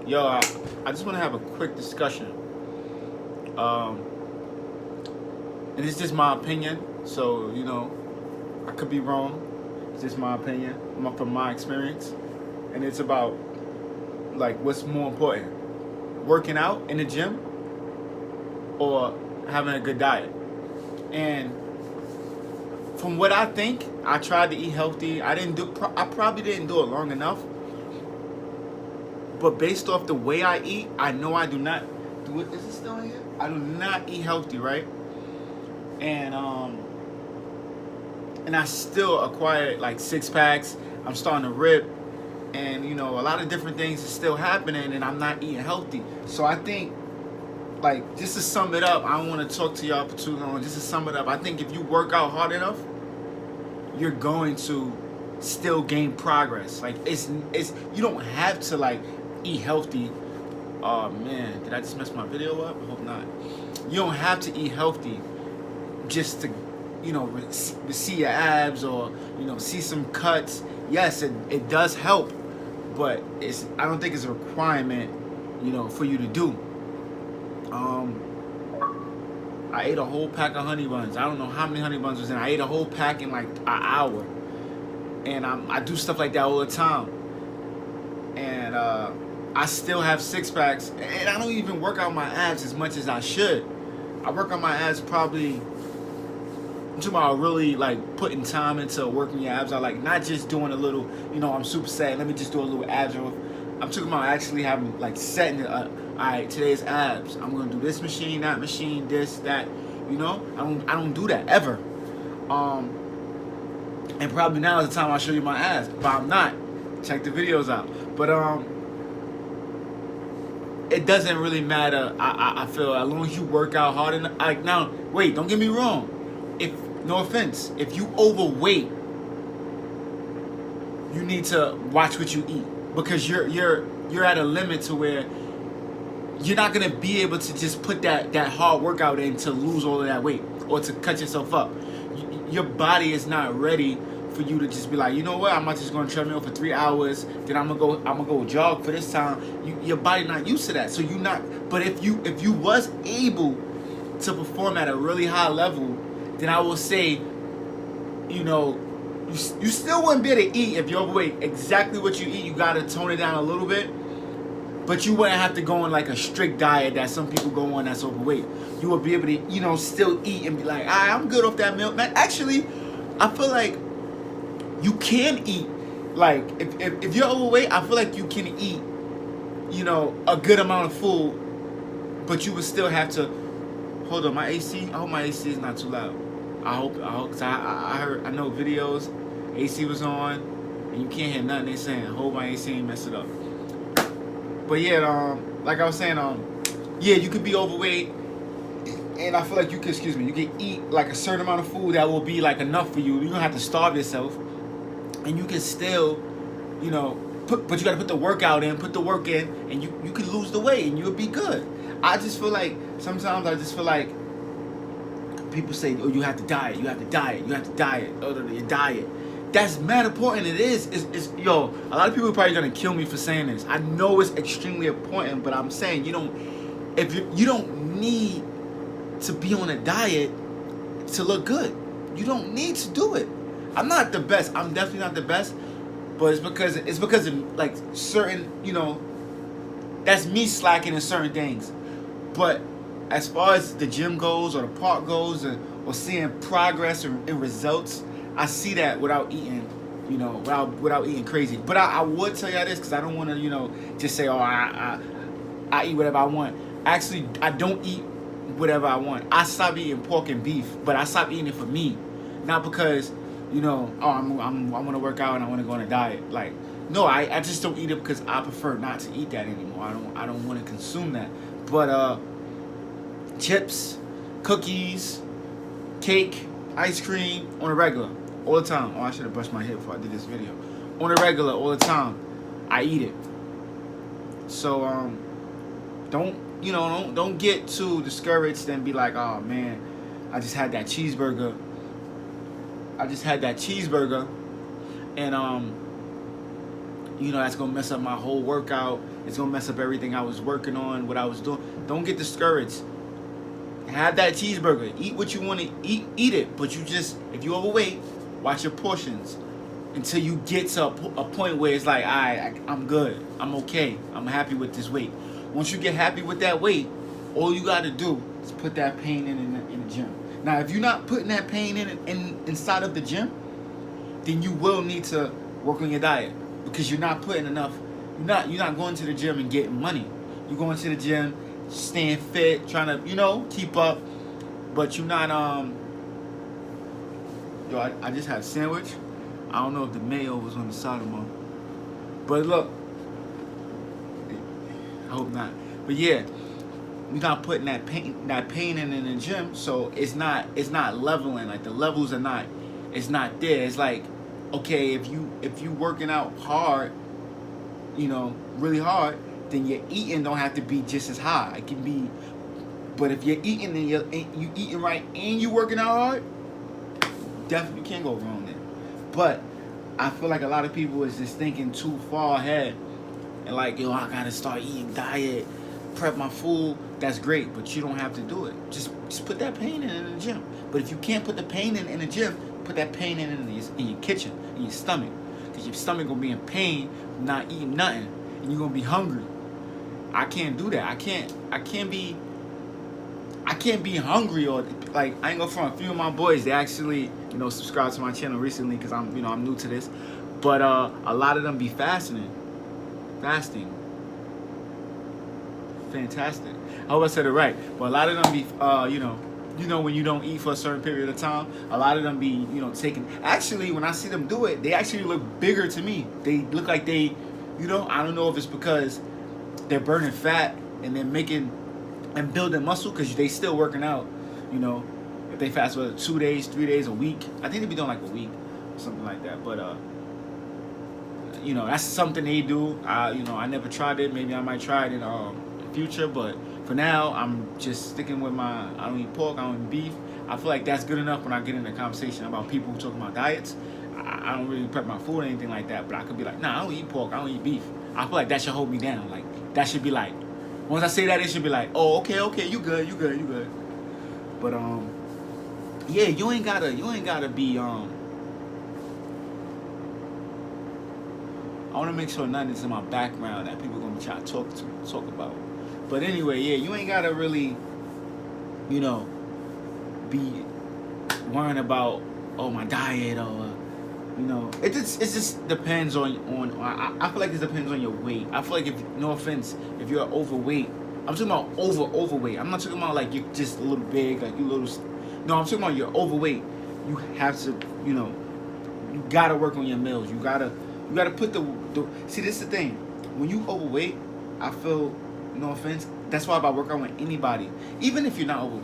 Yo, I just want to have a quick discussion. Um, and it's just my opinion, so I could be wrong. It's just my opinion, from my experience, and it's about like what's more important: working out in the gym or having a good diet. And from what I think, I tried to eat healthy. I didn't do. I probably didn't do it long enough. But based off the way I eat, I know I do not do it. Is it still in here? I do not eat healthy, right? And and I still acquired like 6 packs. I'm starting to rip, and a lot of different things are still happening, and I'm not eating healthy. So I think, like, just to sum it up, I don't want to talk to y'all for too long. Just to sum it up, I think if you work out hard enough, you're going to still gain progress. Like it's you don't have to like eat healthy. Oh man, did I just mess my video up? I hope not. You don't have to eat healthy just to see your abs or see some cuts. Yes, it does help, but I don't think it's a requirement for you to do. I ate a whole pack of honey buns. I don't know how many honey buns was in. I ate a whole pack in like an hour, and I do stuff like that all the time. And I still have 6 packs, and I don't even work out my abs as much as I should. I work on my abs probably. I'm talking about really like putting time into working your abs. I like not just doing a little. I'm super sad. Let me just do a little abs. I'm talking about actually having like setting it up. All right, today's abs. I'm gonna do this machine, that machine, this, that. I don't do that ever. And probably now is the time I'll show you my abs, but I'm not. Check the videos out. But it doesn't really matter. I feel as long as you work out hard enough. Like now, wait, don't get me wrong. No offense, if you overweight, you need to watch what you eat because you're at a limit to where you're not gonna be able to just put that hard workout in to lose all of that weight or to cut yourself up. Your body is not ready for you to just be like, you know what, I'm not just gonna treadmill for 3 hours, then I'm gonna go jog for this time. Your body not used to that, so you not. But if you was able to perform at a really high level, then I will say, you still wouldn't be able to eat if you're overweight. Exactly what you eat, you gotta tone it down a little bit. But you wouldn't have to go on like a strict diet that some people go on that's overweight. You would be able to, still eat and be like, I'm good off that meal. Man, actually, I feel like you can eat. Like, if you're overweight, I feel like you can eat, a good amount of food, but you would still have to. Hold on, my AC. I hope my AC is not too loud. I hope. Cause I know videos. AC was on, and you can't hear nothing they saying. I hope my AC ain't mess it up. But yeah, like I was saying, yeah, you could be overweight, and I feel like you can eat like a certain amount of food that will be like enough for you. You don't have to starve yourself, and you can still, but you got to put the workout in, put the work in, and you can lose the weight, and you'll be good. I just feel like sometimes people say, oh, you have to diet, you have to diet, you have to diet, your diet. That's mad important. It is. A lot of people are probably gonna kill me for saying this. I know it's extremely important, but I'm saying you don't need to be on a diet to look good. You don't need to do it. I'm not the best. I'm definitely not the best, but it's because of like certain, that's me slacking in certain things. But as far as the gym goes or the park goes or seeing progress and results, I see that without eating, without eating crazy. But I would tell y'all this because I don't want to, just say, oh, I eat whatever I want. Actually, I don't eat whatever I want. I stopped eating pork and beef, but I stopped eating it for me, not because, oh, I want to work out and I want to go on a diet. Like, no, I just don't eat it because I prefer not to eat that anymore. I don't want to consume that. But chips, cookies, cake, ice cream on a regular, all the time. Oh, I should have brushed my hair before I did this video. On a regular, all the time, I eat it. So don't get too discouraged and be like, oh man, I just had that cheeseburger. And that's gonna mess up my whole workout. It's gonna mess up everything I was working on, what I was doing. Don't get discouraged. Have that cheeseburger. Eat what you want to eat. Eat it. But you just, if you overweight, watch your portions until you get to a point where it's like, I'm good. I'm okay. I'm happy with this weight. Once you get happy with that weight, all you got to do is put that pain in the gym. Now, if you're not putting that pain inside of the gym, then you will need to work on your diet, because you're not putting enough. You're not going to the gym and getting money. You're going to the gym, staying fit, trying to keep up, but you're not I just had a sandwich. I don't know if the mayo was on the side of my, but look, I hope not. But yeah, you're not putting that pain in the gym, so it's not leveling. Like the levels are not, it's not there. It's like, okay, if you working out hard, really hard, then your eating don't have to be just as high. It can be, but if you're eating and you eating right and you working out hard, definitely can't go wrong there. But I feel like a lot of people is just thinking too far ahead and like, I gotta start eating diet, prep my food. That's great, but you don't have to do it. Just put that pain in the gym. But if you can't put the pain in the gym, put that pain in your kitchen, in your stomach, because your stomach gonna be in pain from not eating nothing, and you're gonna be hungry. I can't do that. I can't be hungry, or like, I ain't gonna front. A few of my boys, they actually subscribed to my channel recently because I'm new to this, but a lot of them be fasting. Fantastic. I hope I said it right. But a lot of them be when you don't eat for a certain period of time, a lot of them be taking. Actually, when I see them do it, they actually look bigger to me. They look like they, I don't know if it's because they're burning fat and they're making and building muscle, because they still working out. If they fast for 2 days, 3 days, a week, I think they be doing like a week or something like that. But that's something they do. I never tried it. Maybe I might try it in future, but for now I'm just sticking with I don't eat pork, I don't eat beef. I feel like that's good enough when I get in a conversation about people who talk about diets. I don't really prep my food or anything like that, but I could be like, nah, I don't eat pork, I don't eat beef. I feel like that should hold me down. Like, that should be like, once I say that, it should be like, oh, okay, you good. But yeah, you ain't gotta be I want to make sure nothing's in my background that people gonna try to talk about. But anyway, yeah, you ain't gotta really, be worrying about my diet, or it just depends on I feel like it depends on your weight. I feel like, if no offense, if you're overweight, I'm talking about overweight. I'm not talking about like you're just a little big, like you little. No, I'm talking about you're overweight. You have to, you gotta work on your meals. You gotta put the see, this is the thing. When you overweight, I feel, no offense, that's why if I work out with anybody, even if you're not overweight,